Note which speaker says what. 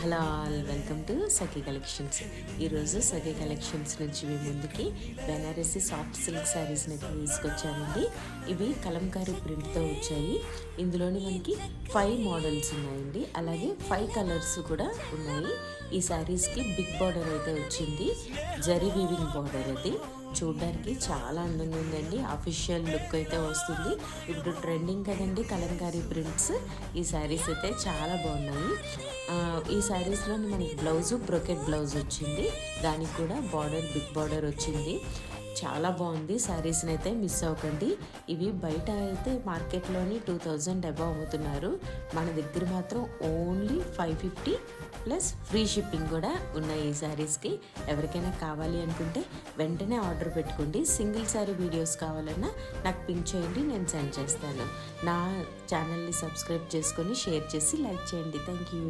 Speaker 1: Hello all, welcome to Sakhi collections. ఈరోజు సఖీ collections నుంచి మీ ముందుకి బెనారసి సాఫ్ట్ సిల్క్ శారీస్ని అయితే తీసుకొచ్చానండి. ఇవి కలంకారీ ప్రింట్తో వచ్చాయి. ఇందులోని మనకి 5 మోడల్స్ ఉన్నాయండి, అలాగే 5 కలర్స్ కూడా ఉన్నాయి. ఈ శారీస్కి బిగ్ బార్డర్ అయితే వచ్చింది, జరీ వీవింగ్ బార్డర్. అది చూడడానికి చాలా అందంగా ఉందండి. అఫీషియల్ లుక్ అయితే వస్తుంది. ఇప్పుడు ట్రెండింగ్ కదండి కలంకారీ ప్రింట్స్. ఈ శారీస్ అయితే చాలా బాగున్నాయి. ఈ శారీస్లో మనకి బ్రొకెట్ బ్లౌజ్ వచ్చింది, దానికి కూడా బార్డర్ బిగ్ బార్డర్ వచ్చింది. చాలా బాగుంది. శారీస్ని అయితే మిస్ అవ్వకండి. ఇవి బయట అయితే మార్కెట్లోని 2000 అబవ్ అమ్ముతున్నారు. మన దగ్గర మాత్రం ఓన్లీ 550 ప్లస్ ఫ్రీ షిప్పింగ్ కూడా ఉన్నాయి ఈ శారీస్కి. ఎవరికైనా కావాలి అనుకుంటే వెంటనే ఆర్డర్ పెట్టుకోండి. సింగిల్ శారీ వీడియోస్ కావాలన్నా నాకు పింక్ చేయండి, నేను సెండ్ చేస్తాను. నా ఛానల్ని సబ్స్క్రైబ్ చేసుకొని షేర్ చేసి లైక్ చేయండి. Thank you.